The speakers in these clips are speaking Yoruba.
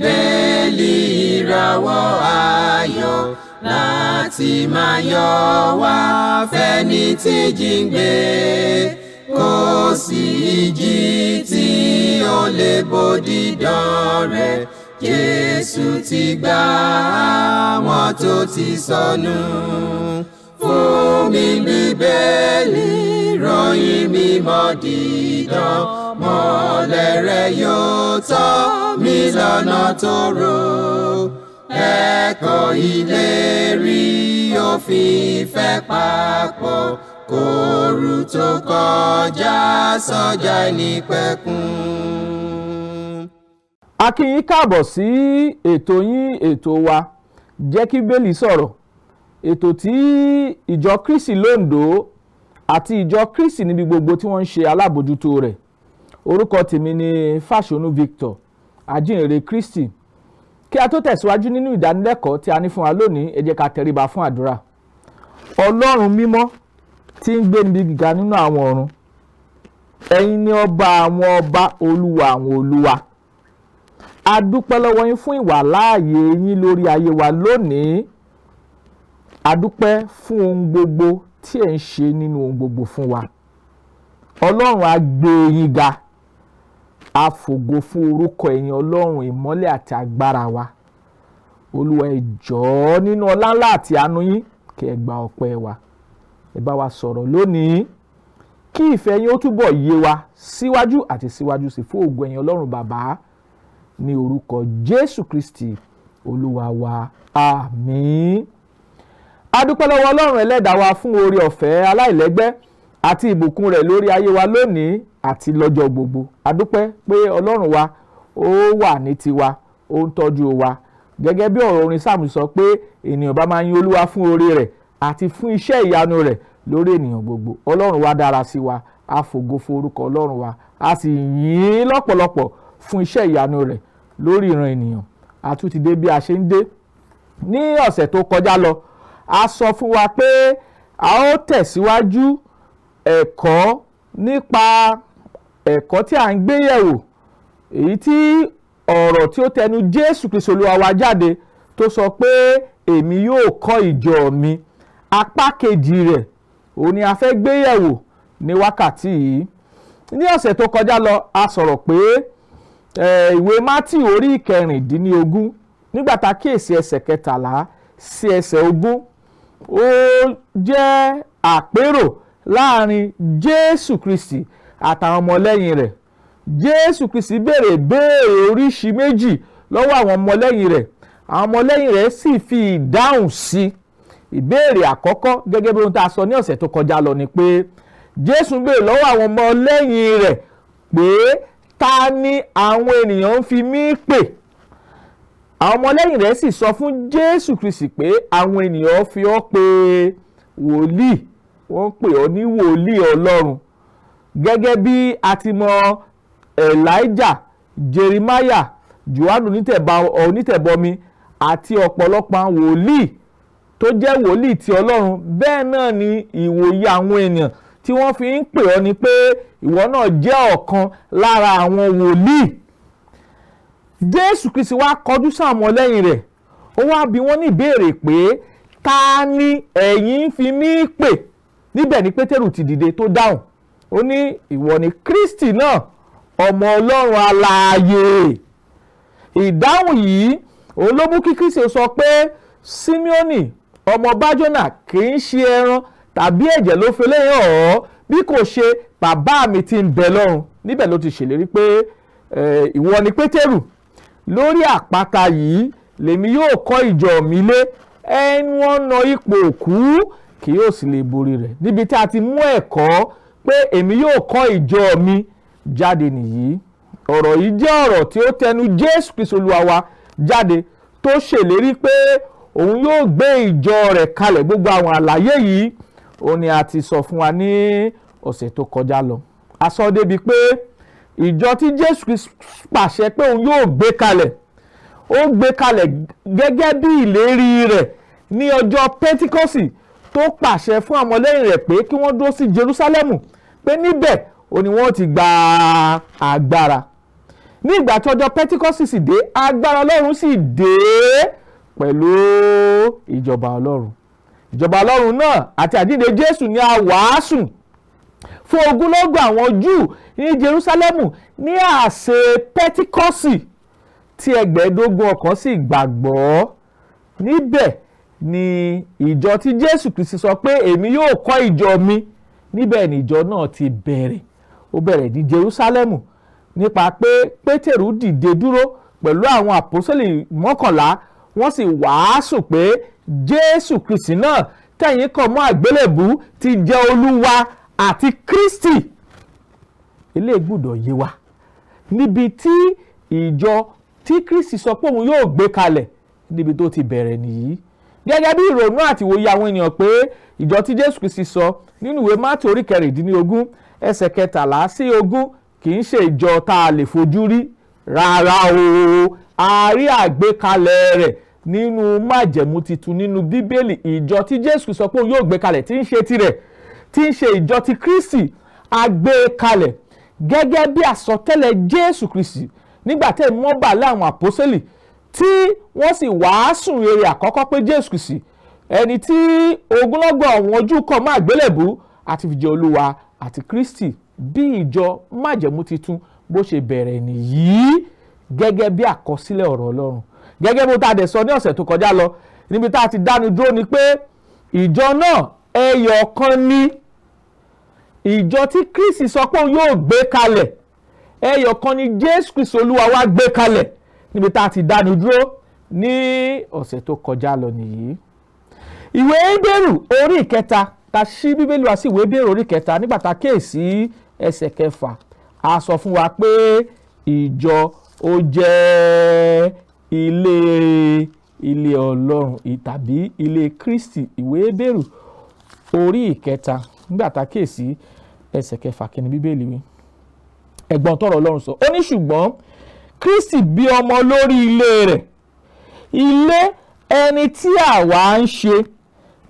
Bibeli ìràwọ̀ ayọ̀ láti máa yọ wá fẹ́ni tí jí ń gbé. Kò sí ìjì tí ó lè bòdì dán rẹ̀. Jésù ti gbà àwọn tó ti sọnù. Fún mi Bíbélì ròyìn mímọ́ dídán, mọ́lẹ̀ rẹ̀ yóò tọ́ mi lọ́nà tòrò. Ẹ̀kọ́ ìlérí òfin ìfẹ́ papọ̀, kóru tó kọjá sọ́jà ìnípẹ̀kun. A kí yín káàbọ̀ sí ètò yín ètò wa JEKIBIBELI sọ̀rọ̀, ètò tí ìjọ Kristi l'Ondo àti ìjọ Kristi níbi gbogbo tí wọ́n ń ṣe alábòjútó rẹ̀. Orúkọ tèmi ni Fasonu Victor, Ajihinrere Kristi. Kí a tó tẹ̀síwájú nínú ìdánilẹ́kọ̀ọ́ tí a ní fún wa lónìí, ẹ jẹ́ ká tẹríba fún àdúrà. Ọlọ́run mímọ́ tí ń gbé níbi gíga nínú àwọn ọ̀run, ẹ̀yin ni ọba àwọn ọba, olúwa àwọn olúwa. A dúpẹ́ lọ́wọ́ yín fún ìwàláàyè yín lórí ayé wa lónìí. A dúpẹ́ fún ohun gbogbo tí ẹ̀ ń ṣe nínú ohun gbogbo fún wa. Ọlọ́run á gbé yín ga. A fògo fún orúkọ ẹ̀yin Ọlọ́run ìmọ́lẹ̀ àti agbára wa. Olúwa ẹ jọ̀ọ́ nínú ọlá ńlá àti àánú yín kí ẹ gba ọpẹ́ wa. Ẹ bá wa sọ̀rọ̀ lónìí kí ìfẹ́ yín ó túbọ̀ yé wa síwájú àti síwájú sí fún ògo ẹ̀yin Ọlọ́run bàbá, ní orúkọ Jésù Kristi Olúwa wa, àmín. A dúpẹ́ lọ́wọ́ Ọlọ́run ẹlẹ́dàá wa fún oore ọ̀fẹ́ aláìlẹ́gbẹ́ àti ìbùkún rẹ̀ lórí ayé wa lónìí àti lọ́jọ́ gbogbo. A dúpẹ́ pé Ọlọ́run wa ó wà ní tiwa, ó ń tọ́jú wa. Gẹ́gẹ́ bí ọ̀rọ̀ orin Sáàmù sọ pé ènìyàn bá máa yin Olúwa fún oore rẹ̀ àti fún iṣẹ́ ìyanu rẹ̀ lórí ènìyàn gbogbo. Ọlọ́run wa dára sí wa, a fògo fún orúkọ Ọlọ́run wa, a sì yìn lọ́pọ̀lọpọ̀ fún iṣẹ́ ìyanu rẹ̀ lórí ìran ènìyàn. A tún ti dé bí a ṣe ń dé. Ní ọ̀sẹ̀ tó kọjá lọ, a sọ fún wa pé a ó tẹ̀síwájú ẹ̀kọ́ nípa ẹ̀kọ́ tí a ń gbé yẹ̀wò, èyí tí ọ̀rọ̀ tí ó tẹnu Jésù Kristi Olúwa wa jáde tó sọ pé èmi yóò kọ́ ìjọ mi. Apá kejì rẹ̀ òun ni a fẹ́ gbé yẹ̀wò ní wákàtí yìí. Ní ọ̀sẹ̀ tó kọjá lọ, a sọ̀rọ̀ pé ìwé Mátíù orí 16 nígbà tá a kíyèsí ẹsẹ̀ 13 sí ẹsẹ̀ 20, ó jẹ́ àpérò láàrin Jésù Kristi àtàwọn ọmọlẹ́yìn rẹ̀. Jésù Kristi béèrè oríṣi méjì lọ́wọ́ àwọn ọmọlẹ́yìn rẹ̀. Àwọn ọmọlẹ́yìn rẹ̀ sì fi ìdáhùn sí. Ìbéèrè àkọ́kọ́ gẹ́gẹ́ bí ohun tá a sọ ní ọ̀sẹ̀ tó kọjá lọ ni pé Jésù béèrè lọ́wọ́ àwọn ọmọlẹ́yìn rẹ̀ pé ta ni àwọn ènìyàn ń fi mí pè? Àwọn ọmọlẹ́yìn rẹ̀ sì sọ fún Jésù Kristi pé àwọn ènìyàn fi ọ́ pè wòlíì, wọ́n pè ọ́ ní wòlíì Ọlọ́run. Gẹ́gẹ́ bí a ti mọ Elijah, Jeremiah, Jòhánù onítẹ̀bọmi àti ọ̀pọ̀lọpọ̀ àwọn wòlíì tó jẹ́ wòlíì ti Ọlọ́run, bẹ́ẹ̀ náà ni ìwòye àwọn ènìyàn tí wọ́n fi ń pè ọ́ ni pé ìwọ náà jẹ́ ọ̀kan lára àwọn wòlíì. Jésù Kristi wá kọjú sáwọn ọmọlẹ́yìn rẹ̀, ó wá bi wọ́n ní ìbéèrè pé ta ni ẹ̀yin ń fi mí pè? Níbẹ̀ ni Pétérù ti dìde tó dáhùn, ó ní ìwọ ni Kristi náà, ọmọ Ọlọ́run alààyè. Ìdáhùn yìí òun ló mú kí Kristi sọ pé Símeónì ọmọ Bájọ́nà kì í ṣe ẹran tàbí ẹ̀jẹ̀ ló fi léyìn ọ́, bí kò ṣe bàbá mi tí ń bẹ lọ́run. Níbẹ̀ ló ti ṣèlérí pé ìwọ ni Pétérù, lórí àpáta yìí lèmi yóò kọ́ ìjọ mi lé, ẹnu ọ̀nà ipò òkú kì yóò sì lè borí rẹ̀. Níbi tí a ti mú ẹ̀kọ́ pé èmi yóò kọ́ ìjọ mi jáde nìyí. Ọ̀rọ̀ yìí jẹ́ ọ̀rọ̀ tí ó tẹnu Jésù Kristi Olúwa wa jáde tó ṣèlérí pé òun yóò gbé ìjọ rẹ̀ kalẹ̀. Gbogbo àwọn àlàyé yìí òun ni a ti sọ fún wa ní ọ̀sẹ̀ tó kọjá lọ. A sọ débi pé ìjọ tí Jésù Kristi pàṣẹ pé òun yóò gbé kalẹ̀, ó gbé kalẹ̀ gẹ́gẹ́ bí ìlérí rẹ̀ ní ọjọ́ Pẹ́ńtíkọ́sì tó pàṣẹ fún àwọn ọmọlẹ́yìn rẹ̀ pé kí wọ́n dúró sí Jerúsálẹ́mù, pé níbẹ̀ ó ní wọ́n ti gba agbára. ní ìgbà tí ọjọ́ Pentecost sì dé, agbára Ọlọ́run sì dé pẹ̀lú ìjọba Ọlọ́run. Ìjọba Ọlọ́run náà àti àjíǹde Jésù ni a wàásù fún ogunlọ́gọ̀ àwọn Júù ní Jerúsálẹ́mù ní àsè Pentecost tí ẹgbẹ̀ẹ́dógún ọkàn sì gbàgbọ́. Níbẹ̀ ni ìjọ tí Jésù Kristi sọ pé èmi yóò kọ́ ìjọ mi, níbẹ̀ ni ìjọ náà ti bẹ̀rẹ̀. Ó bẹ̀rẹ̀ ní Jerúsálẹ́mù nípa pé Pétérù dìde dúró pẹ̀lú àwọn àpọ́sítélì 11, wọ́n sì wàásù pé Jésù Kristi náà tẹ̀yìn kàn mọ́ àgbélébù ti jẹ́ Olúwa àti Kristi. Ilé gbọ́dọ̀ yé wa níbi tí ìjọ tí Kristi sọ pé òun yóò gbé kalẹ̀, níbi tó ti bẹ̀rẹ̀ nìyí. Gẹ́gẹ́ bí ìrònú àti ìwòye àwọn ènìyàn pé ìjọ tí Jésù Kristi sọ nínú ìwé Mátì orí 16 ẹsẹ̀ 13 sí 20 kì í ṣe ìjọ tá a lè fojú rí rárá o. A rí àgbékalẹ̀ rẹ̀ nínú májẹ̀mú titun nínú Bíbélì. Ìjọ tí Jésù sọ pé òun yóò gbé kalẹ̀ tí ń ṣe tirẹ̀, tí ń ṣe ìjọ ti Kristi, a gbé kalẹ̀ gẹ́gẹ́ bí àsọtẹ́lẹ̀ Jésù Kristi nígbà tí wọ́n bà lé àwọn àpọ́sítélì tí wọ́n sì wàásù rere àkọ́kọ́ pé Jésù Kristi ẹni tí ogunlọ́gọ̀ àwọn Júù kàn mọ́ àgbélébù àti fi jẹ́ Olúwa àti Kristi. Bí ìjọ májẹ̀mú titun bó ṣe bẹ̀rẹ̀ nìyí gẹ́gẹ́ bí àkọsílẹ̀ ọ̀rọ̀ Ọlọ́run. Gẹ́gẹ́ bó tá a dẹ̀ sọ ní ọ̀sẹ̀ tó kọjá lọ, níbi tá a ti dánu dúró ni pé ìjọ náà ẹyọ kan ni. Ìjọ tí Kristi sọ pé òun yóò gbé kalẹ̀, ẹyọ kan ni Jésù Kristi Olúwa wa gbé kalẹ̀. Níbi tá a ti dánu dúró ní ọ̀sẹ̀ tó kọjá lọ nìyí. Ìwé Hébérù orí 3, ta ṣí Bíbélì wa sí ìwé Hébérù orí 3 nígbà tá a kíyèsí ẹsẹ̀ 6, a sọ fún wa pé ìjọ ó jẹ́ ilé Ọlọ́run tàbí ilé Kristi. Ìwé Hébérù orí 3 nígbà tá a kíyèsí ẹsẹ̀ 6 kí ni Bíbélì wí. Ẹ̀gbọ́n tọ̀rọ̀ Ọlọ́run sọ, ó ní ṣùgbọ́n Kristi bí ọmọ lórí ilé rẹ̀, ilé ẹni tí àwa ń ṣe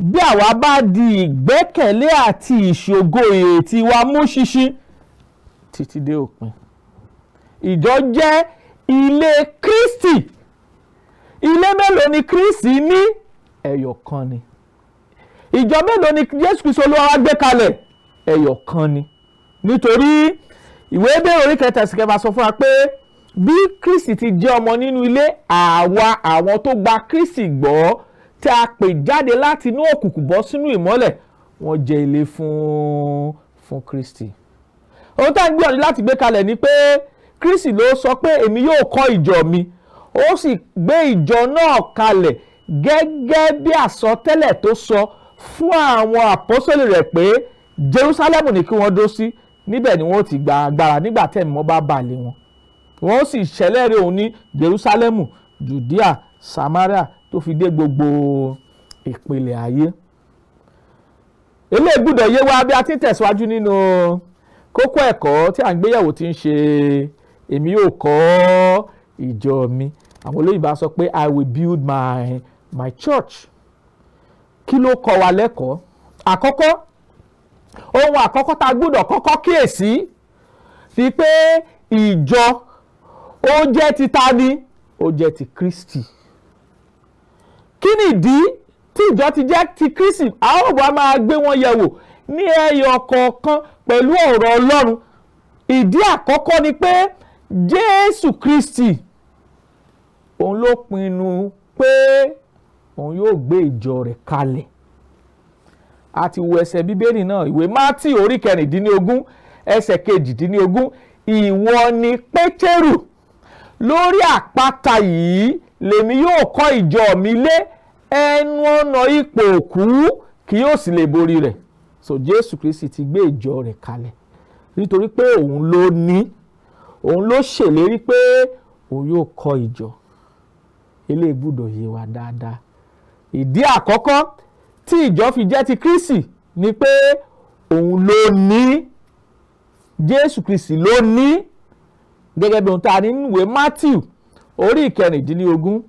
bí àwa bá di ìgbẹ́kẹ̀lé àti ìṣògo ìrètí wa mú ṣinṣin títí dé òpin. Ìjọ jẹ́ ilé Kristi. Ilé mélòó ni Kristi ní? Ẹyọ kan ni. Ìjọ mélòó ni Jésù Kristi Olúwa wa gbé kalẹ̀? Ẹyọ kan ni. Nítorí ìwé Hébérù orí 3 sọ fún wa pé bí Kristi ti jẹ́ ọmọ nínú ilé, àwọn tó gba Kristi gbọ́ tí a pè jáde láti inú òkùnkùn bọ́ sínú ìmọ́lẹ̀, wọ́n jẹ́ ilé fún Kristi. Ohun tá à ń gbìyànjú láti gbé kalẹ̀ ni pé Kristi ló sọ pé èmi yóò kọ́ ìjọ mi, ó sì gbé ìjọ náà kalẹ̀ gẹ́gẹ́ bí àsọtẹ́lẹ̀ tó sọ fún àwọn àpọ́sítélì rẹ̀ pé Jerúsálẹ́mù ni kí wọ́n dó sí, níbẹ̀ ni wọ́n ti gba agbára nígbà tí ẹ̀mí bá bà lé wọn. Wọ́n sì ṣẹlẹ́rìí òun ní Jerúsálẹ́mù, Jùdíà, Samaria tó fi dé gbogbo ìpìlẹ̀ ayé. Eléyìí gbọ́dọ̀ yé wa bí a ti ń tẹ̀síwájú nínú kókó ẹ̀kọ́ tí à ń gbéyẹ̀wò tí ń ṣe èmi yóò kọ́ ìjọ mi. Àwọn olóyìnbó á sọ pé I will build my church. Kí ló kọ́ wa lẹ́kọ̀ọ́? Àkọ́kọ́, ohun àkọ́kọ́ tá a gbọ́dọ̀ kọ́kọ́ kíyèsí ni pé ìjọ ó jẹ́ ti ta ni? Ó jẹ́ ti Kristi. Kí nìdí tí ìjọ ti jẹ́ ti Kristi? A ó wá máa gbé wọn yẹ̀wò ní ẹyọ kọ̀ọ̀kan pẹ̀lú ọ̀rọ̀ Ọlọ́run. Ìdí àkọ́kọ́ ni pé Jésù Kristi òun ló pinnu pé òun yóò gbé ìjọ rẹ̀ kalẹ̀. A ti wo ẹsẹ̀ Bíbélì náà, ìwé Mátì orí 16 ẹsẹ̀ 22, ìwọ ni Pétérù, lórí àpáta yìí lèmi yóò kọ́ ìjọ mi lé, ẹnu ọ̀nà ipò òkú kì yóò sì lè borí rẹ̀. So Jésù Kristi ti gbé ìjọ rẹ̀ kalẹ̀ nítorí pé òun ló ṣèlérí pé òun yóò kọ́ ìjọ. Eléyìí gbọ́dọ̀ yé wa dáadáa. Ìdí àkọ́kọ́ tí ìjọ fi jẹ́ ti Kristi ni pé òun ló ní, Jésù Kristi ló ní, gẹ́gẹ́ bí ohun tá a ní nínú ìwé Matthew orí 16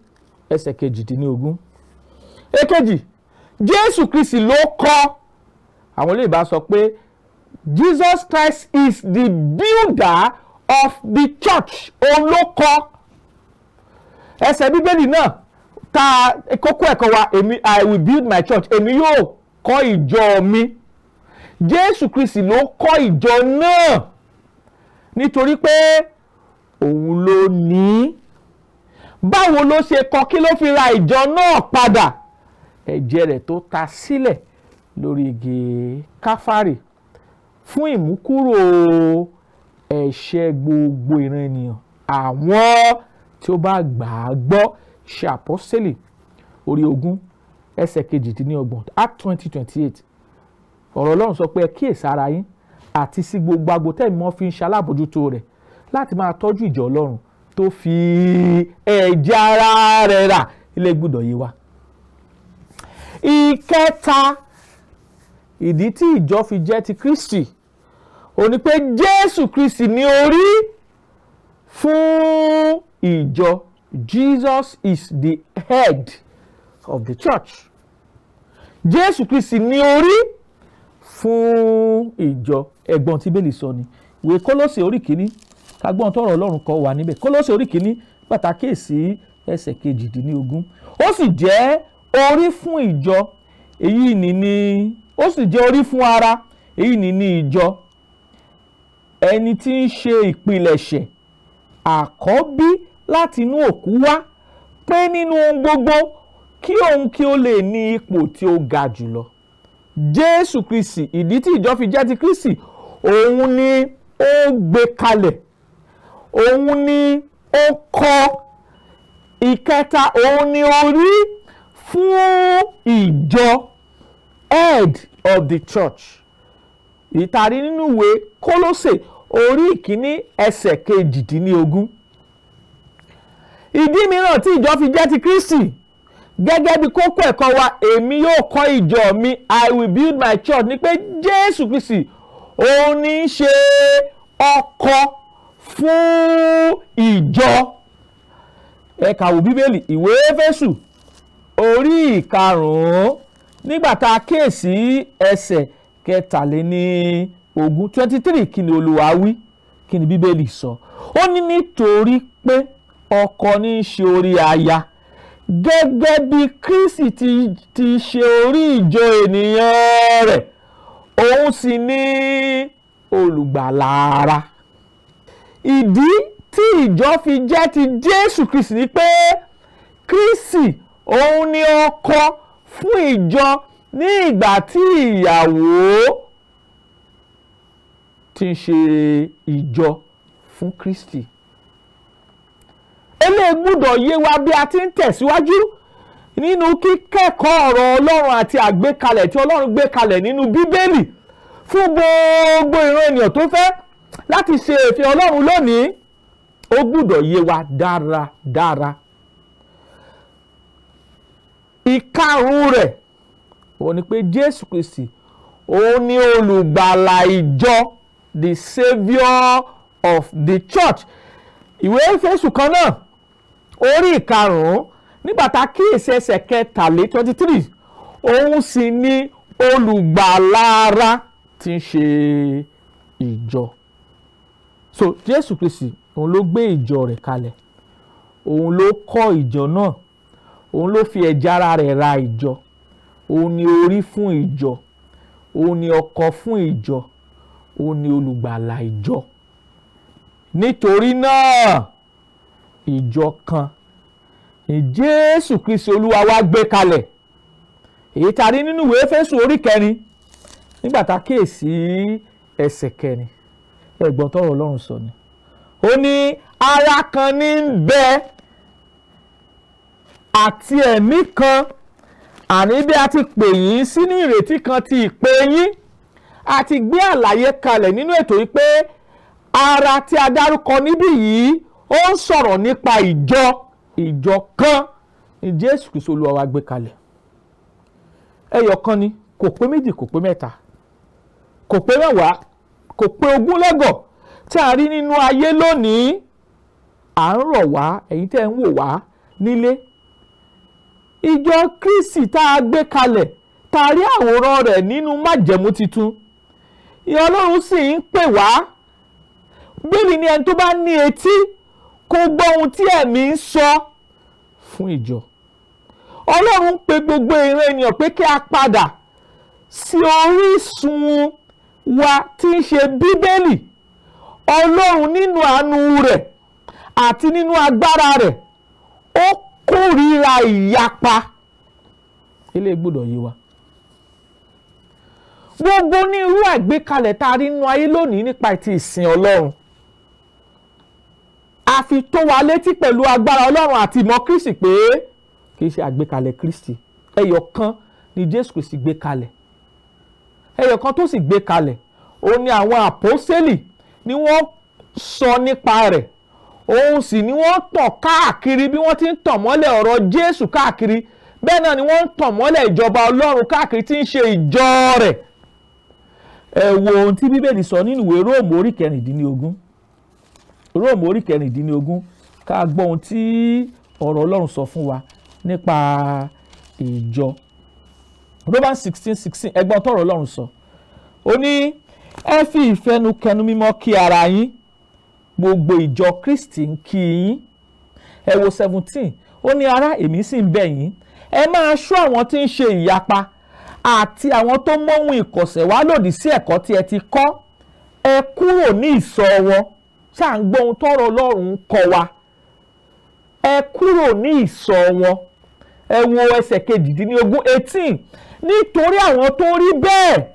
ẹsẹ̀ 22. Èkejì, Jésù Kristi ló kọ́. Àwọn olóyìnbó sọ pé Jesus Christ is the builder of the church. Òun ló kọ ẹsẹ̀ bíbélì náà ta kókó ẹ̀kọ́ wa, I will build my church, èmi yóò kọ́ ìjọ mi. Jésù Kristi ló kọ́ ìjọ náà nítorí pé òun ló ní. Báwo ló ṣe kọ́, kí ló fi ra ìjọ náà padà? Ẹ̀jẹ̀ rẹ̀ tó ta sílẹ̀ lórí igi káfárì fún ìmúkúrò ẹ̀ṣẹ̀ gbogbo ìran ènìyàn, àwọn tí ó bá gbà á gbọ́. Ṣe àpọ́sítélì orí 20 ẹsẹ̀ 28 Act 20:28. Ọ̀rọ̀ Ọlọ́run sọ pé ẹ kíyèsára yín àti sí gbogbo agbo tẹ́mi mọ́ fi ń ṣalábòjútó rẹ̀ láti máa tọ́jú ìjọ Ọlọ́run tó fi ẹ̀jẹ̀ ara rẹ̀ rà. Ilé gbọ́dọ̀ yé wa. Ìkẹta, ìdí tí ìjọ fi jẹ́ ti Kristi ó ní pé Jésù Kristi ní orí fún ìjọ. Jesus is the head of the church. Jésù Kristi ní orí fún ìjọ. Ẹ̀gbọ́n tí Bíbélì sọ ni ìwé Kólósè orí 1 kagbọ́n tọrọ Ọlọ́run kọ wà níbẹ̀. Kólósè orí 1 pàtàkì sí ẹsẹ̀ 22. Ó sì jẹ́ orí fún ìjọ, èyí ni ó sì jẹ́ orí fún ara, èyí ni ìjọ, ẹni tí ń ṣe ìpilẹ̀ṣẹ̀, àkọ́bí láti inú òkú wá, pé nínú ohun gbogbo kí òun kí ó lè ní ipò tí ó ga jùlọ. Jésù Kristi, ìdí tí ìjọ fi jẹ́ ti Kristi, òun ni ó gbé kalẹ̀, òun ni ó kọ́. Ìkẹta, òun ni orí fún ìjọ, head of the church. Ìtàrí nínú ìwé Kólósè orí 1 ẹsẹ̀ 22. Ìdí mìíràn tí ìjọ fi jẹ́ ti Kristi, gẹ́gẹ́ bí kókó ẹ̀kọ́ wa, èmi yóò kọ́ ìjọ mi, I will build my church, ni pé Jésù Kristi òun ní í ṣe ọkọ fún ìjọ. Ẹ kà wò Bíbélì, ìwé Éfésù orí 5 nígbà tá a kíyèsí ẹsẹ̀ 23 kí ni Olúwa wí, kí ni Bíbélì sọ? Ó ní nítorí pé ọkọ ní í ṣe orí aya, gẹ́gẹ́ bí Kristi ti ṣe orí ìjọ ènìyàn rẹ̀, òun sì ní olùgbàlà ara. Ìdí tí ìjọ fi jẹ́ ti Jésù Kristi ni pé Kristi òun ni ọkọ fún ìjọ ní ìgbà tí ìyàwó ti ń ṣe ìjọ fún Kristi. Eléyìí gbọ́dọ̀ yé wa bí a ti ń tẹ̀síwájú nínú kíkẹ́kọ̀ọ́ ọ̀rọ̀ Ọlọ́run àti àgbékalẹ̀ tí Ọlọ́run gbé kalẹ̀ nínú Bíbélì fún gbogbo ìran ènìyàn tó fẹ́ láti ṣe ìfẹ́ Ọlọ́run lónìí. Ó gbọ́dọ̀ yé wa dáradára. Ìkarùn rẹ̀ òun ni pé Jésù Kristi òun ni olùgbàlà ìjọ, the saviour of the church. Ìwé Éfésù kan náà orí 5 nígbà tá a kíyèsí ẹsẹ̀ 23, òun sì ni olùgbàlà ara tí ń ṣe ìjọ. So Jésù Kristi òun ló gbé ìjọ rẹ̀ kalẹ̀, òun ló kọ́ ìjọ náà, òun ló fi ẹ̀jẹ̀ ara rẹ̀ ra ìjọ, òun ni orí fún ìjọ, òun ni ọkọ fún ìjọ, òun ni olùgbàlà ìjọ. Nítorí náà ìjọ kan ni Jésù Kristi Olúwa wa gbé kalẹ̀, èyí tá a rí nínú ìwé Éfésù orí 4 nígbà tá a kíyèsí ẹsẹ̀ 4. Ẹ̀gbọ́n tọrọ Ọlọ́run sọ ni, ó ní ara kan ní ń bẹ àti ẹ̀mí kan, àní bí a ti pè yín sínú ìrètí kan ti ìpè yín. A ti gbé àlàyé kalẹ̀ nínú ètò yìí pé ara tí a dárúkọ níbí yìí ó ń sọ̀rọ̀ nípa ìjọ kan ni Jésù Kristi Olúwa wa gbé kalẹ̀. Ẹyọ kan ni, kò pé méjì, kò pé mẹ́ta, kò pé mẹ́wàá, kò pé 20 lẹ́gọ̀ tí a rí nínú ayé lónìí. À ń rọ̀ wá, ẹ̀yin tẹ́ ń wò wá nílé, ìjọ Kristi tá a gbé kalẹ̀, tá a rí àwòrán rẹ̀ nínú májẹ̀mú titun, ìyẹn Ọlọ́run sì ń pè wá Bíbélì ní ẹni tó bá ní etí kó gbọ́ ohun tí ẹ̀mí ń sọ fún ìjọ. Ọlọ́run pe gbogbo ìran ènìyàn pé kí a padà sí orísun wa tí ń ṣe Bíbélì. Ọlọ́run nínú àánú rẹ̀ àti nínú agbára rẹ̀ ó kórìíra ìyapa. Ilé gbọ́dọ̀ yé wa. Gbogbo ní irú àgbékalẹ̀ tá a rí nínú ayé lónìí nípa ti ìsìn Ọlọ́run, a fi tó wa létí pẹ̀lú agbára Ọlọ́run àti ìmọ̀ Kristi pé kì í ṣe àgbékalẹ̀ Kristi. Ẹyọ kan ni Jésù Kristi gbé kalẹ̀. Ẹyọ kan tó sì gbé kalẹ̀ òun ni àwọn àpọ́sítélì ni wọ́n sọ nípa rẹ̀. Òun sì ni wọ́n tàn káàkiri bí wọ́n ti ń tàn mọ́lẹ̀ ọ̀rọ̀ Jésù káàkiri. Bẹ́ẹ̀ náà ni wọ́n ń tàn mọ́lẹ̀ ìjọba Ọlọ́run káàkiri tí ń ṣe ìjọ rẹ̀. Ẹ wo ohun tí Bíbélì sọ nínú ìwé Róòmù orí 16. Róòmù orí 16 ká gbọ́ ohun tí ọ̀rọ̀ Ọlọ́run sọ fún wa nípa ìjọ. Romans 16:16 ẹgbọ́n tọ̀rọ̀ Ọlọ́run sọ. Ó ní ẹ fi ìfẹnukẹnu mímọ́ kí ara yín, gbogbo ìjọ Kristi ń kí yín. Ẹ wo 17 ó ní ará, èmi sì ń bẹ̀ yín, ẹ máa ṣọ́ àwọn tí ń ṣe ìyapa àti àwọn tó mọ́hun ìkọ̀sẹ̀ wá lòdì sí ẹ̀kọ́ tí ẹ ti kọ́. Ẹ kúrò ní ìsọ̀ wọn. Ṣá ń gbọ́ ohun tọ́rọ̀ Ọlọ́run kọ́ wa. Ẹ kúrò ní ìsọ̀ wọn. Ẹ wo ẹsẹ̀ 18 nítorí àwọn tó rí bẹ́ẹ̀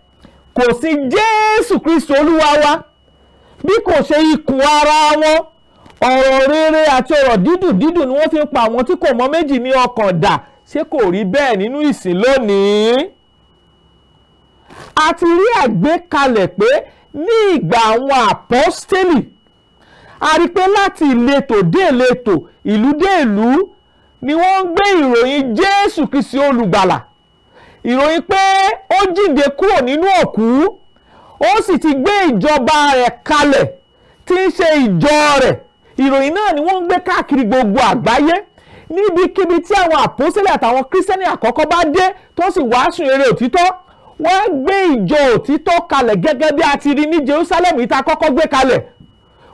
kò sí Jésù Kristi Olúwa wa bí kò ṣe ikùn ara wọn. Ọ̀rọ̀ rere àti ọ̀rọ̀ dídùn dídùn ni wọ́n fi ń pa àwọn tí kò mọ méjì ní ọkàn dà. Ṣé kò rí bẹ́ẹ̀ nínú ìsìn lónìí? A ti rí àgbékalẹ̀ pé ní ìgbà àwọn àpọ́stélì, a rí pé láti ìletò dé ìletò, ìlú dé ìlú ni wọ́n ń gbé ìròyìn Jésù Kristi olùgbàlà. Ìròyìn pé ó jíǹde kúrò nínú òkú, ó sì ti gbé ìjọba rẹ̀ kalẹ̀ tí ń ṣe ìjọ rẹ̀. Ìròyìn náà ni wọ́n ń gbé káàkiri gbogbo àgbáyé. Níbikíbi tí àwọn àpọ́sítélì àtàwọn kírísítẹ́nì àkọ́kọ́ bá dé tó sì wàásù rere òtítọ́, wọ́n gbé ìjọ òtítọ́ kalẹ̀ gẹ́gẹ́ bí a ti rí ní Jerusalem ìta kọ́kọ́ gbé kalẹ̀.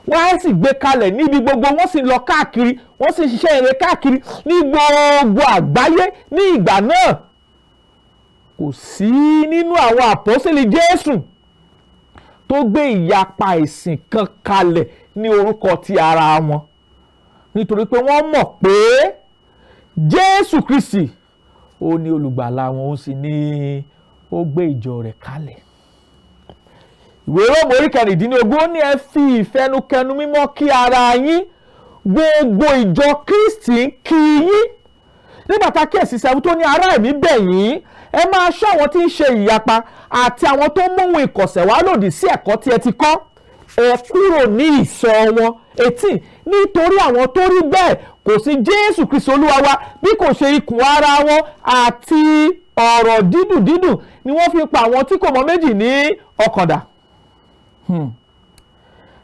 Wọ́n á sì gbé kalẹ̀ níbi gbogbo, wọ́n sì lọ káàkiri, wọ́n sì ṣiṣẹ́ ire káàkiri ní gbogbo àgbáyé. Ní ìgbà náà kò sí nínú àwọn àpọ́sítélì Jésù tó gbé ìyapa ìsìn kan kalẹ̀ ní orúkọ ti ara wọn, nítorí pé wọ́n mọ̀ pé Jésù Kristi ó ní olùgbàlà wọn, ó sì ní ó gbé ìjọ rẹ̀ kalẹ̀. Ìwé Róòmù orí 16 ó ní ẹ fi ìfẹnukẹnu mímọ́ kí ara yín, gbogbo ìjọ Kristi ń kí yín. Nígbà tá a kíyèsí 7 tó ní ará, èmi bẹ̀ yín, ẹ máa ṣọ́ àwọn tí ń ṣe ìyapa àti àwọn tó móhun ìkọ̀sẹ̀ wá lòdì sí ẹ̀kọ́ tí ẹ ti kọ́. Ẹ kúrò ní ìsọ̀ wọn. 18 nítorí àwọn tó rí bẹ́ẹ̀ kò sí Jésù Kristi Olúwa wa bí kò ṣe ikùn ara wọn àti ọ̀rọ̀ dídùn dídùn ni wọ́n fi pa àwọn tí kò mọ méjì ní ọkàn dà.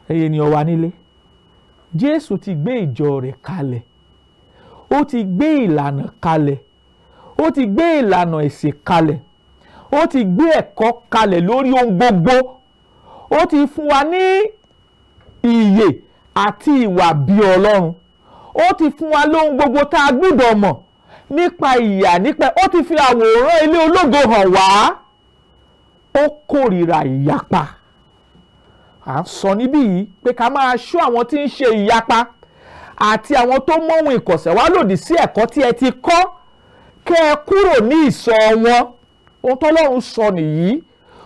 Ẹ̀yin ènìyàn wa nílé, Jésù ti gbé ìjọ rẹ̀ kalẹ̀. Ó ti gbé ìlànà kalẹ̀. Ó ti gbé ìlànà ẹ̀sìn kalẹ̀. Ó ti gbé ẹ̀kọ́ kalẹ̀ lórí ohun gbogbo. Ó ti fún wa ní ìyè àti ìwà bí Ọlọ́run. Ó ti fún wa lóhun gbogbo tá a gbọ́dọ̀ mọ̀ nípa ìyà, nípa ó ti fi àwòrán ilé ológo hàn wá. Ó kórìíra ìyapa. À ń sọ níbí yìí pé ká máa ṣọ́ àwọn tí ń ṣe ìyapa àti àwọn tó móhun ìkọ̀sẹ̀ wá lòdì sí ẹ̀kọ́ tí ẹ ti kọ́. Kẹ́ ẹ kúrò ní ìsọ̀ wọn. Ohun tọ́lọ́run sọ nìyí.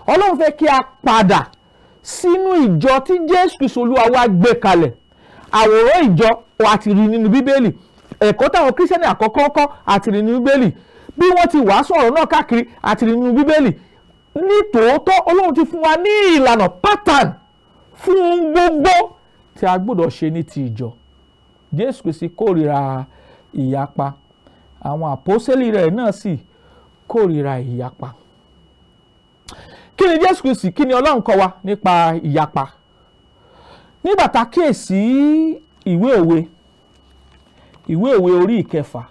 Ọlọ́run fẹ́ kí a padà sínú ìjọ tí Jésù Kristi Olúwa wa gbé kalẹ̀. Àwòrán ìjọ àti rí nínú Bíbélì. Ẹ̀kọ́ táwọn kírísítẹ́nì àkọ́kọ́ kọ́ àti rí nínú Bíbélì. Bí wọ́n ti wàásù ọ̀rọ̀ náà káàkiri àti rí nínú Bíbélì. Ní tòótọ́ Ọlọ́run ti fún wa ní ìlànà pattern fún gbogbo tí a gbọ́dọ̀ ṣe ní ti ìjọ. Jésù Kristi kórìíra ìyapa. Àwọn àpọ́sítélì rẹ̀ náà sì kórìíra ìyapa. Kí ni Jésù Kristi, kí ni Ọlọ́run kọ́ wa nípa ìyapa? Nígbà tá a kíyèsí ìwé òwe orí ìkẹfà,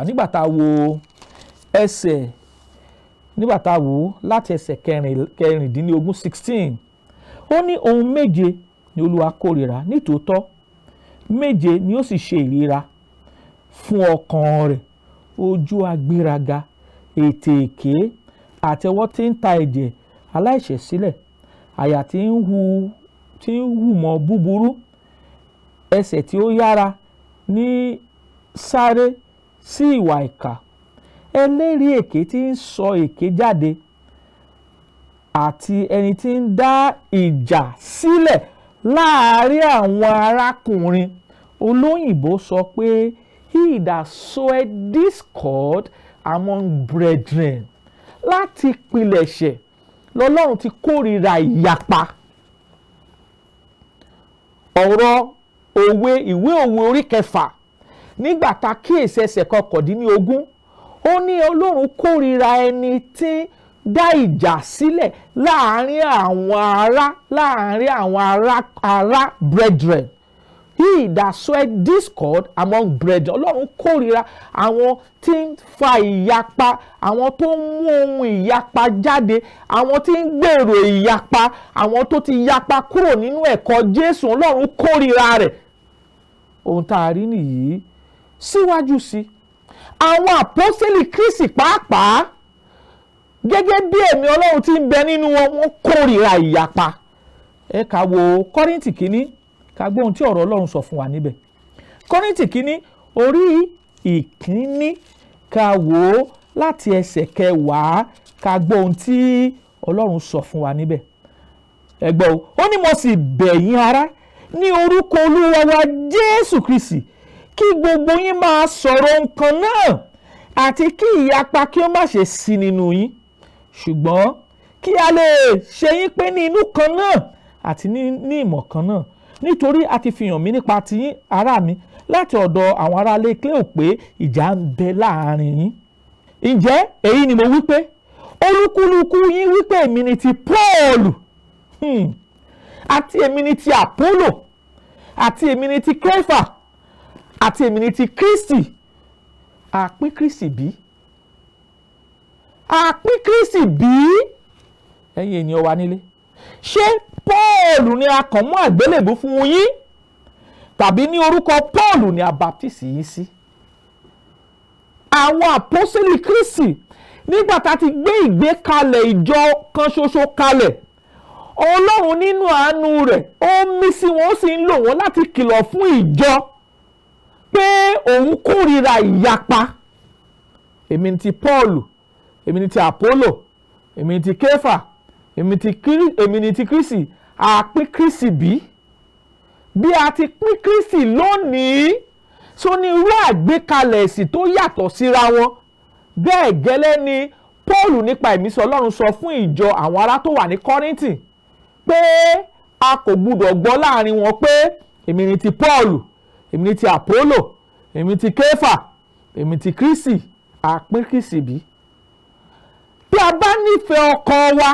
nígbà tá a wo ẹsẹ̀, nígbà tá a wò láti ẹsẹ̀ 16, ó ní ohun méje ni Olúwa kórìíra, nítòótọ́ méje ni ó sì ṣe ìríra fún ọkàn rẹ̀: ojú agbéraga, ètè èké, àtẹ́wọ́ tí ń ta ẹ̀jẹ̀ aláìṣẹ̀ sílẹ̀, àyà tí ń hùmọ̀ búburú, ẹsẹ̀ tí ó yára ní sáré sí ìwà ìkà, ẹlẹ́rìí èké tí ń sọ èké jáde, àti ẹni tí ń dá ìjà sílẹ̀ láàárín àwọn arákùnrin. Olóyìnbó sọ pé he that soweth discord among brethren. Láti pilẹ̀ṣẹ̀ lọ́lọ́run ti kórìíra ìyapa. Ọ̀rọ̀ òwe, ìwé òwe orí 6 nígbà tá a kíyèsí ẹsẹ̀ 19, ó ní Ọlọ́run kórìíra ẹni tí dá ìjà sílẹ̀ láàárín àwọn ará brethren. He that soweth discord among brethren. Ọlọ́run kórìíra àwọn tí ń fa ìyapa, àwọn tó ń mú ohun ìyapa jáde, àwọn tí ń gbèrò ìyapa, àwọn tó ti yapa kúrò nínú ẹ̀kọ́ Jésù. Ọlọ́run kórìíra rẹ̀. Ohun tá a rí nìyí. Síwájú sí, àwọn àpọ́sítélì Kristi pàápàá, gẹ́gẹ́ bí ẹ̀mí Ọlọ́run tí ń bẹ nínú wọn, wọ́n kórìíra ìyapa. Ẹ ká wo Kọ́ríńtì kínní, ká gbọ́ ohun tí ọ̀rọ̀ Ọlọ́run sọ fún wa níbẹ̀. Kọ́ríńtì kínní orí 1, ká wò ó láti ẹsẹ̀ 10, ká gbọ́ ohun tí Ọlọ́run sọ fún wa níbẹ̀. Ẹ gbọ́ o, ó ní mo sì bẹ̀ yín ará ní orúkọ Olúwa wa Jésù Kristi, kí gbogbo yín máa sọ̀rọ̀ nǹkan náà, àti kí ìyapa kí ó má ṣe sí nínú yín, ṣùgbọ́n kí a lè ṣe yín pé ní inú kan náà àti ní ìmọ̀ kan náà. Nítorí a ti fi hàn mí nípa tiyín ará mi láti ọ̀dọ̀ àwọn ará ilé Kílíò pé ìjà ń bẹ láàrin yín. Ǹjẹ́ èyí ni mo wí pé olúkúlùkù yín wí pé èmi ni ti Pọ́ọ̀lù, àti èmi ni ti Àpólò, àti èmi ni ti Kéfà, àti èmi ni ti Kristi. Àpín Kristi bí? Àpín Kristi bí? Ẹ̀yin ènìyàn wa nílé, ṣé Pọ́ọ̀lù ni a kàn mọ́ àgbélébùú fún yín, tàbí ní orúkọ Pọ́ọ̀lù ni a baptisi yín sí? Àwọn àpọ́sítélì Kristi, nígbà tá a ti gbé ìgbékalẹ̀ ìjọ kan ṣoṣo kalẹ̀, Ọlọ́run nínú àánú rẹ̀ ó mí sí wọn, ó sì ń lò wọ́n láti kìlọ̀ fún ìjọ pé òun kórìíra ìyapa. Èmi ni ti Pọ́ọ̀lù, èmi ni ti Àpólò, èmi ni ti Kéfà, èmi ni ti Kristi. Àpín Kristi bí? Bí a ti pín Kristi lónìí, so ní irú àgbékalẹ̀ ẹ̀sìn tó yàtọ̀ síra wọn. Bẹ́ẹ̀ gẹ́lẹ́ ni Pọ́ọ̀lù nípa ìmísí Ọlọ́run sọ fún ìjọ àwọn ará tó wà ní Kọ́ríńtì pé a kò gbúdọ̀ gbọ́ láàrin wọn pé èmi ni ti Pọ́ọ̀lù, èmi ni ti Àpólò, èmi ni ti Kéfà, èmi ni ti Kristi. Àpín Kristi bí? Bí a bá nífẹ̀ẹ́ ọkàn wa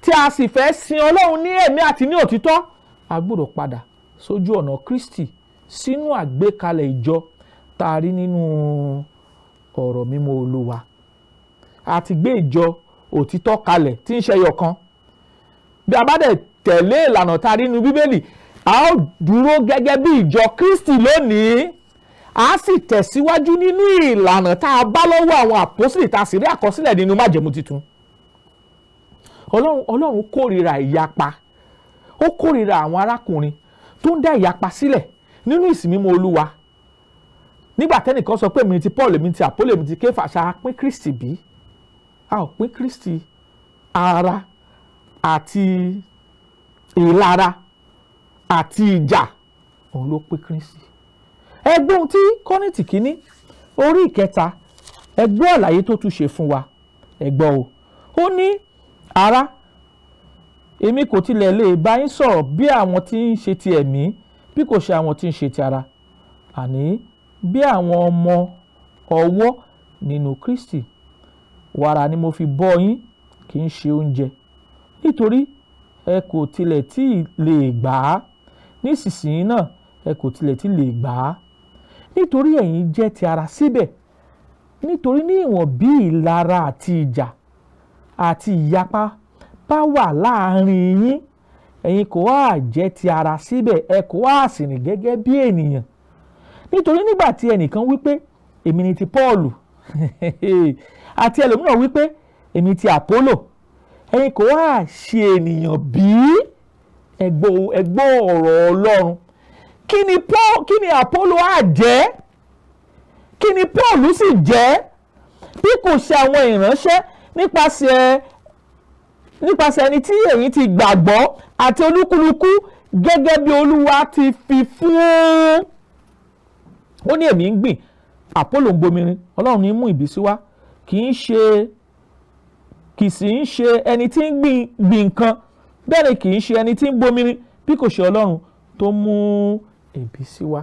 tí a sì fẹ́ sin Ọlọ́run ní ẹ̀mí àti ní òtítọ́, a gbọ́dọ̀ padà sójú ọ̀nà Kristi, sínú àgbékalẹ̀ ìjọ tá a rí nínú ọ̀rọ̀ mímọ́ Olúwa. A ti gbé ìjọ òtítọ́ kalẹ̀ tí ń ṣe ẹyọ̀kan. Bí a bá dẹ̀ tẹ̀lé ìlànà tá a rí nínú Bíbélì, a ó dúró gẹ́gẹ́ bí ìjọ Kristi lónìí, a sì tẹ̀síwájú nínú ìlànà tá a bá lọ́wọ́ àwọn àpọ́sítélì tá a sì rí àkọsílẹ̀ nínú Májẹ̀mú Titun. Ọlọ́run kórìíra ìyapa. Ó kórìíra àwọn arákùnrin tó ń dá ìyapa sílẹ̀ nínú ìsìn mímọ́ Olúwa. Nígbà tẹ́nìkan sọ pé èmi ni ti Paul, èmi ni ti Àpólò, èmi ni ti Kéfà, ṣá pín Kristi bí? A ò pín Kristi. Ara àti ìlara àti ìjà, òun ló pín Kristi. Ẹgbẹ́ ohun tí Kọ́ríńtì kínní orí 3, ẹgbẹ́ àlàyé tó tún ṣe fún wa. Ẹgbọ́ o, ó ní ará, èmi kò tilẹ̀ lè bá yín sọ̀rọ̀ bí àwọn tí ń ṣe ti ẹ̀mí, bí kò ṣe àwọn tí ń ṣe ti ara, àní bí àwọn ọmọ ọwọ́ nínú Kristi. Wàrà ni mo fi bọ́ yín, kì í ṣe oúnjẹ, nítorí ẹ kò tilẹ̀ tí lè gbà á, nísinsìnyí náà ẹ kò tilẹ̀ tí lè gbà á, nítorí ẹ̀yin jẹ́ ti ara síbẹ̀. Nítorí ní ìwọ̀n bí ìlara àti ìjà àti ìyapa bá wà láàrin yín, ẹ̀yin kò wá jẹ́ ti ara síbẹ̀, ẹ kò wá sì rìn gẹ́gẹ́ bí ènìyàn. Nítorí nígbà tí ẹnìkan wípé èmi ni ti Pọ́ọ̀lù àti ẹlòmíràn wípé èmi ti Àpólò, ẹ̀yin kò wá ṣe ènìyàn bí? Ẹ gbọ́ ọ̀rọ̀ Ọlọ́run. Kí ni Àpólò á jẹ́? Kí ni Pọ́ọ̀lù sì jẹ́? Bí kò ṣe àwọn ìránṣẹ́ nípasẹ̀ ẹni tí ẹ̀yin ti gbàgbọ́ àti olúkúlùkù gẹ́gẹ́ bí Olúwa ti fi fún. Ó ní èmi ń gbìn, Àpólò ń bomirin, Ọlọ́run ní mú ìbísí wá. Kì sì ń ṣe ẹni tí ń gbìn nǹkan, bẹ́ẹ̀ ni kì í ṣe ẹni tí ń bomirin, bí kò ṣe Ọlọ́run tó mú ìbísí wá.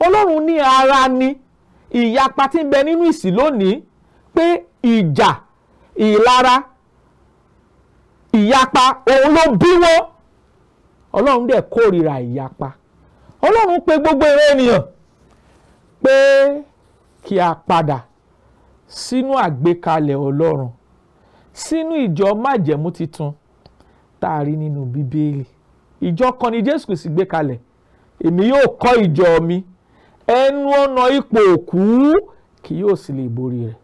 Ọlọ́run ní ara ni ìyapa tí ń bẹ nínú ìsìn lónìí, pé ìjà, ìlara, ìyapa òun ló bí wọ́n. Ọlọ́run dẹ̀ kórìíra ìyapa. Ọlọ́run pè gbogbo ènìyàn pé kí a padà sínú àgbékalẹ̀ Ọlọ́run, sínú ìjọ májẹ̀mú titun tá a rí nínú Bíbélì. Ìjọ kan ni Jésù Kristi gbé kalẹ̀. Èmi yóò kọ́ ìjọ mi, ẹnu ọ̀nà ipò òkú kì yóò sì lè borí rẹ̀.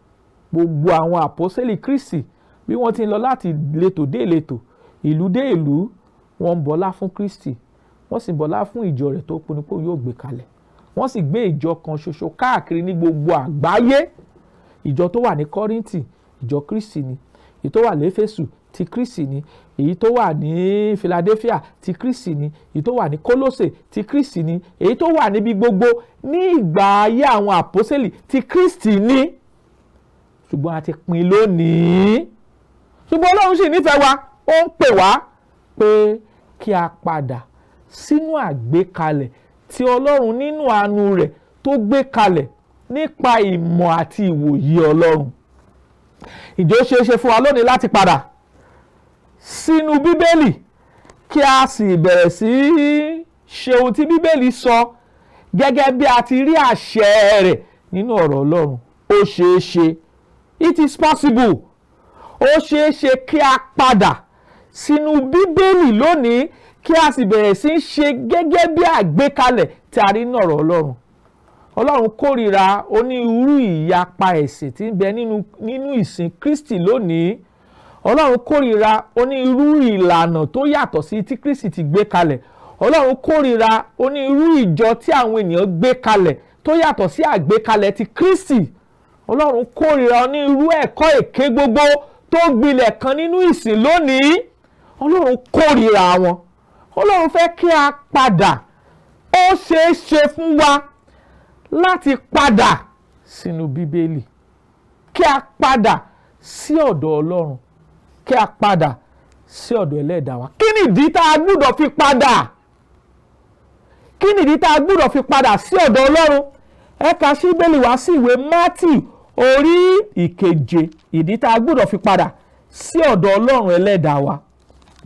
Gbogbo àwọn àpọ́sítélì Kristi bí wọ́n ti ń lọ láti ìletò dé ìletò, ìlú dé ìlú, wọ́n ń bọlá fún Kristi, wọ́n sì bọlá fún ìjọ rẹ̀ tó pinnu pé yóò gbé kalẹ̀. Wọ́n sì gbé ìjọ kan ṣoṣo káàkiri ní gbogbo àgbáyé. Ìjọ tó wà ní Kọ́ríńtì, ìjọ Kristi ni. Èyí tó wà ní Éfésù, ti Kristi ni. Èyí tó wà ní Philadelphia, ti Kristi ni. Èyí tó wà ní Kólósè, ti Kristi ni. Èyí tó wà níbi gbogbo ní ìgbà ayé àwọn àpọ́sítélì, ti Kristi ni. Ṣùgbọ́n a ti pín lónìí. Ṣùgbọ́n Ọlọ́run sì nífẹ̀ẹ́ wa, ó ń pè wá pé kí a padà sínú àgbékalẹ̀ tí Ọlọ́run nínú àánú rẹ̀ tó gbé kalẹ̀ nípa ìmọ̀ àti ìwòye Ọlọ́run. Ìjọ ṣeéṣe fún wa lónìí láti padà sínú Bíbélì kí a sì bẹ̀rẹ̀ sí ṣe ohun tí Bíbélì sọ gẹ́gẹ́ bí a ti rí àṣẹ rẹ̀ nínú ọ̀rọ̀ Ọlọ́run. Ó ṣeéṣe, it is possible. Ó ṣeéṣe kí a padà sínú Bíbélì lónìí kí a sì bẹ̀rẹ̀ sí ṣe gẹ́gẹ́ bí àgbékalẹ̀ tí a rí nínú ọ̀rọ̀ Ọlọ́run. Ọlọ́run kórìíra onírúurú ìyapa ẹ̀sìn tí ń bẹ nínú ìsìn Kristi lónìí. Ọlọ́run kórìíra onírúurú ìlànà tó yàtọ̀ sí tí Kristi ti gbé kalẹ̀. Ọlọ́run kórìíra onírúurú ìjọ tí àwọn ènìyàn gbé kalẹ̀ tó yàtọ̀ sí àgbékalẹ̀ ti Kristi. Ọlọ́run kórìíra onírúurú ẹ̀kọ́ èké gbogbo tó gbilẹ̀ kan nínú ìsìn lónìí. Ọlọ́run kórìíra wọn. Ọlọ́run fẹ́ kí a padà. Ó ṣeé ṣe fún wa láti padà sínú Bíbélì, kí a padà sí ọ̀dọ̀ Ọlọ́run, kí a padà sí ọ̀dọ̀ Ẹlẹ́dàá wa. Kí nìdí tá a gbúdọ̀ fi padà? Kí nìdí tá a gbúdọ̀ fi padà sí ọ̀dọ̀ Ọlọ́run? Ẹ ka sí Bíbélì wá sí ìwé Mátíù orí 7. Ìdí tá a gbúdọ̀ fi padà sí ọ̀dọ̀ Ọlọ́run Ẹlẹ́dàá wa.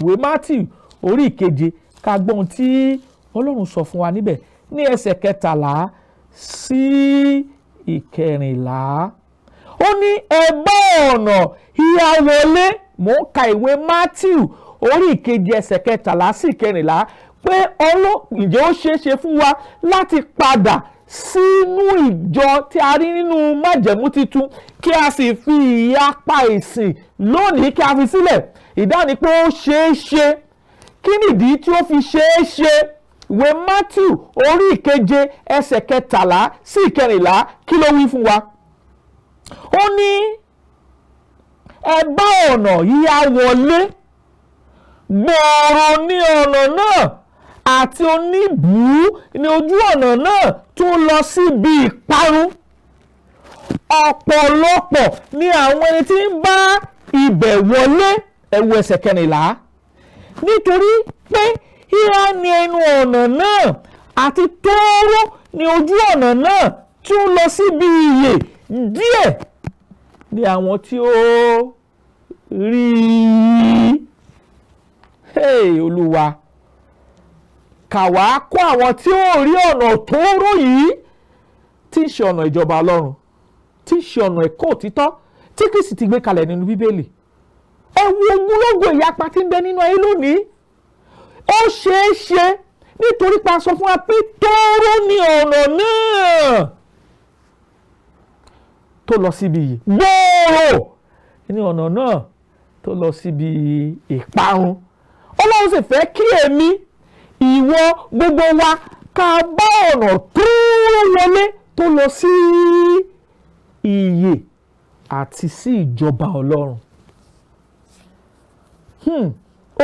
Ìwé Mátíù orí 7, ká gbọ́ ohun tí Ọlọ́run sọ fún wa níbẹ̀ ní ẹsẹ̀ 13 sí 14. Ó ní ẹ bá ọ̀nà ìhà wọlé. Mò ń ka ìwé Mátíù orí 7 ẹsẹ̀ 13 sí 14 pé ǹjẹ́ ó ṣeé ṣe fún wa láti padà sínú ìjọ tí a rí nínú májẹ̀mú titun kí a sì fi ìyapa ìsìn lónìí kí a fi sílẹ̀? Ìdáhùn ni pé ó ṣeé ṣe. Kí nìdí tí ó fi ṣeé ṣe? Ìwé Mátíù orí 7 ẹsẹ̀ 13 sí 14 kí ló wí fún wa? Ó ní ẹ bá ọ̀nà ìhà wọlé, gbòòrò ní ọ̀nà náà àti oníbùú ní ojú ọ̀nà náà tó lọ síbi ìparun. Ọ̀pọ̀lọpọ̀ ni àwọn ẹni tí ń bá ibẹ̀ wọlé. Ẹ wo ẹsẹ̀ 14. Nítorí pé ìhà ní ẹnu ọ̀nà náà àti tóóró ní ojú ọ̀nà náà tí ó lọ síbi ìyè, díẹ̀ ni àwọn tí ó rí i. Olúwa, kà wá kó àwọn tí ó rí ọ̀nà tóóró yìí tí ń ṣe ọ̀nà ìjọba Ọlọ́run, tí ń ṣe ọ̀nà ẹ̀kọ́ òtítọ́ tí Kristi ti gbé kalẹ̀ nínú Bíbélì. Ẹ wo ogúnlógún ìyapa tí ń bẹ nínú ayé lónìí. ó ṣeé ṣe nítorí pa sọ fún wa pé tóóró ní ọ̀nà náà tó lọ síbi yìí, gbòòrò ní ọ̀nà náà tó lọ síbi ìparun. Ọlọ́run sì fẹ́ kí èmi, ìwọ, gbogbo wa ká bá ọ̀nà tóóró wọlé tó lọ sí ìyè àti sí ìjọba Ọlọ́run.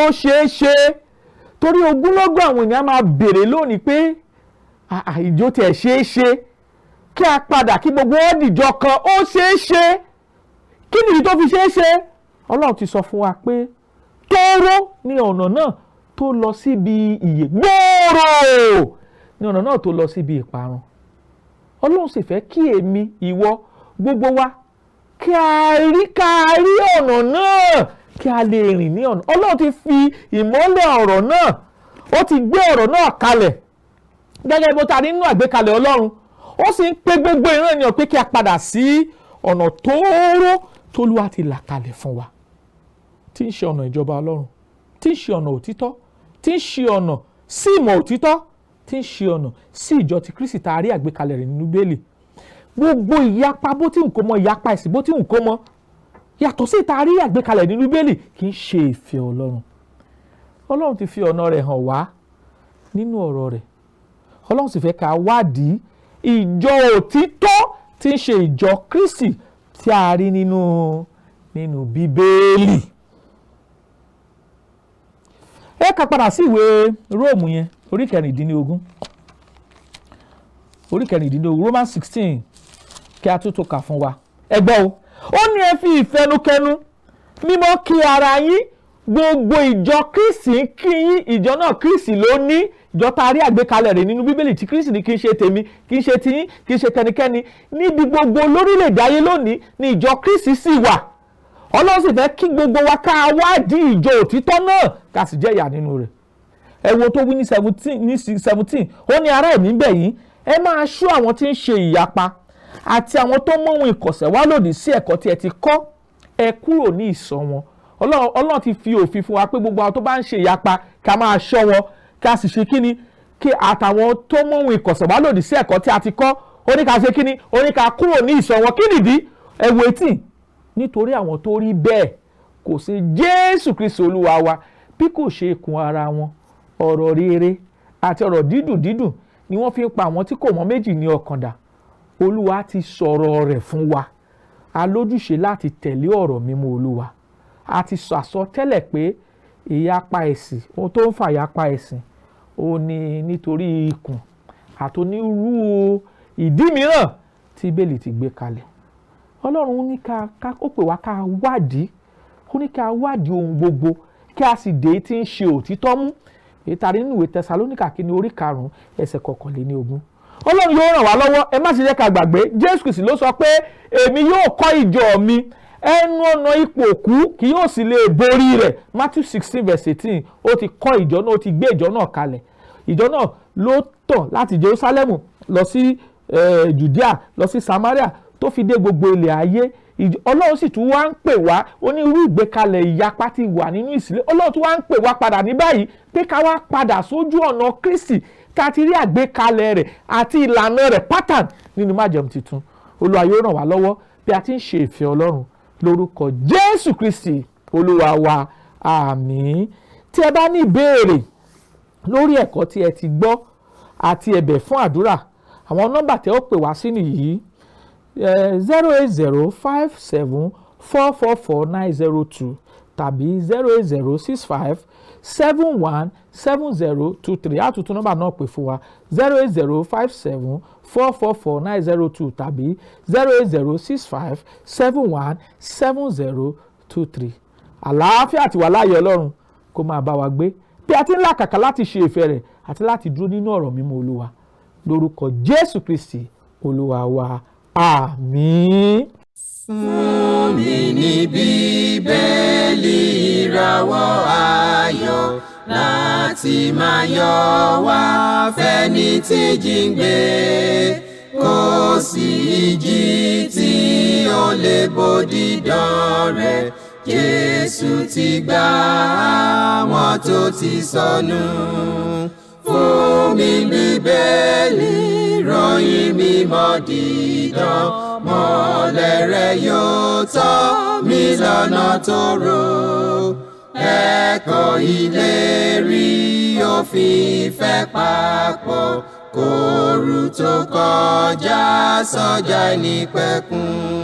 Ó ṣeé ṣe torí ogúnlọ́gọ̀ àwọn ènìyàn máa béèrè lónìí pé ìjó tiẹ̀ ṣeé ṣe kí a padà kí gbogbo wọn dìjọ kan. Ó ṣeé ṣe. Kí nìdí tó fi ṣeé ṣe? Ọlọ́run ti sọ fún wa pé tóóró ní ọ̀nà náà tó lọ síbi ìyè, gbòòrò ní ọ̀nà náà tó lọ síbi ìparun. Ọlọ́run sì fẹ́ kí èmi, ìwọ, gbogbo wa kí a rí ọ̀nà náà, kí a lè rìn ní ọ̀nà. Ọlọ́run ti fi ìmọ́lẹ̀ ọ̀rọ̀ náà, ó ti gbé ọ̀rọ̀ náà kalẹ̀ gẹ́gẹ́ bó ta rí nínú àgbékalẹ̀ Ọlọ́run. Ó sì ń pe gbogbo ìran ènìyàn pé kí a padà sí ọ̀nà tóóró t'Olúwa ti là kalẹ̀ fún wa, tí ń ṣe ọ̀nà ìjọba Ọlọ́run, tí ń ṣe ọ̀nà òtítọ́, tí ń ṣe ọ̀nà sí ìmọ̀ òtítọ́, tí ń ṣe ọ̀nà sí ìjọ ti Kristi tá a rí àgbékalẹ̀ rẹ̀ nínú Bíbélì. Gbogbo ìyapa bó tí nǹkan mọ, ìyapa ẹ̀sìn bó tí nǹkan mọ, yàtọ̀ sí ìta rí àgbékalẹ̀ nínú Bíbélì, kì í ṣe ìfẹ́ Ọlọ́run. Ọlọ́run ti fi ọ̀nà rẹ̀ hàn wá nínú ọ̀rọ̀ rẹ̀. Ọlọ́run sì fẹ́ ká wádìí ìjọ òtítọ́ tí ń ṣe ìjọ Kristi tí a rí nínú Bíbélì. Ẹ ká padà sí ìwé Róòmù yẹn, orí 16. Romans 16 kí a tó kà fún wa. Ẹ gbọ́ o, ó ní ẹ fi ìfẹnukẹnu mímọ́ kí ara yín, gbogbo ìjọ Kristi ń kí yín. Ìjọ náà Kristi ló ní, ìjọ tá a rí àgbékalẹ̀ rẹ̀ nínú Bíbélì tí Kristi ní, kì í ṣe tèmi, kì í ṣe tiyín, kì í ṣe tẹnikẹ́ni. Níbi gbogbo lórílẹ̀‐èdè ayé lónìí ni ìjọ Kristi sì wà. Ọlọ́run sì fẹ́ kí gbogbo wa ká wádìí ìjọ òtítọ́ náà ká sì jẹ́ ìyà nínú rẹ̀. Ẹ wo tó wí ní 17, ó ní ará èmi bẹ̀ yín, ẹ máa ṣọ́ àwọn tí ń ṣe ìyapa àti àwọn tó mú ohun ìkọ̀sẹ̀ wá lòdì sí ẹ̀kọ́ tí ẹ ti kọ́, ẹ kúrò ní ìsọ̀ wọn. Ọlọ́run ti fi òfin fún wa pé gbogbo àwọn tó bá ń ṣe ìyapa ká máa ṣọ́ wọn, ká sì ṣe kíni, kí àtàwọn tó mú ohun ìkọ̀sẹ̀ wá lòdì sí ẹ̀kọ́ tí a ti kọ́, ó ní ká ṣe kíni, ó ní ká kúrò ní ìsọ̀ wọn. Kí nìdí? Ẹ wo etí, nítorí àwọn tó rí bẹ́ẹ̀ kò sí Jésù Kristi Olúwa wa bí kò ṣe ikùn ara wọn, ọ̀rọ̀ rere àti ọ̀rọ̀ dídùn ni wọ́n fi ń pa àwọn tí kò mọ̀ méjì ní ọkàn dà. Olúwa ti sọ̀rọ̀ rẹ̀ fún wa, a lójúṣe láti tẹ̀lé ọ̀rọ̀ mímọ́ Olúwa. A ti sọ àsọtẹ́lẹ̀ pé ìyapa ẹ̀sìn, ohun tó ń fa ìyapa ẹ̀sìn ó ní nítorí ikùn àtonírú ìdí mìíràn tí Bíbélì ti gbé kalẹ̀. Ọlọ́run ní ó pè wá ká wádìí, ó ní ká wádìí ohun gbogbo kí a sì dé tí ń ṣe òtítọ́ mú. Ìtàrí nínú ìwé Tẹsalóníkà kìíní orí 5 ẹsẹ̀ 21. Ọlọ́run yóò ràn wá lọ́wọ́. Ẹ má ṣe jẹ́ ká gbàgbé, Jésù Kristi ló sọ pé èmi yóò kọ́ ìjọ mi, ẹnu ọ̀nà ipò òkú kì yóò sì lè borí rẹ̀. Matthew 16:18. Ó ti kọ́ ìjọ náà, ó ti gbé ìjọ náà kalẹ̀. Ìjọ náà ló tọ̀ láti Jerúsálẹ́mù lọ sí Judea, lọ sí Samaria, tó fi dé gbogbo ilẹ̀ ayé. Ọlọ́run sì tún wá ń pè wá, onírú ìgbékalẹ̀ ìyapa ti wà nínú ìsìlẹ̀. Ọlọ́run tún wá ń pè wá padà ní báyìí pé ká wá padà sójú ọ̀nà Kristi ká ti rí àgbékalẹ̀ rẹ̀ àti ìlànà rẹ̀ pattern nínú májẹ̀mú tuntun. Olúwa yóò ràn wá lọ́wọ́ bí a ti ń ṣe ìfẹ́ Ọlọ́run lórúkọ Jésù Kristi Olúwa wa, àmín. Tí ẹ bá ní ìbéèrè lórí ẹ̀kọ́ tí ẹ ti gbọ́ àti ẹ̀bẹ̀ fún àdúrà, àwọn nọ́mbà tẹ́ ó pè wá sí nìyí: 08057444902 tàbí 08065717023. Àtúntún nọ́mbà náà pè fún wa 08057444902 tàbí 08065717023. Àlàáfíà àti wàláyé Ọlọ́run kó máa bá wa gbé bí a ti ń làkàkà láti ṣe ìfẹ́ rẹ̀ àti láti dúró nínú ọ̀rọ̀ mímọ́ Olúwa lórúkọ Jésù Kristi Olúwa wa, àmín. Fún mi ní Bíbélì ìràwọ̀ ayọ̀ láti máa yọ̀ wá fẹ́ni tí jíǹgbé, kò sí ìjì tí ó lè bòdì dán rẹ̀. Jésù ti gbà wọ́n tó ti sọnù. Fún mi Bíbélì, ròyìn mímọ́ dídán, mọ́lẹ̀ rẹ̀ yóò tọ́ mi lọ́nà tòrò. Ẹ̀kọ́ ìlérí òfin ìfẹ́ papọ̀, kóòrù tó kọjá sọ́jà ìnípẹ̀kun.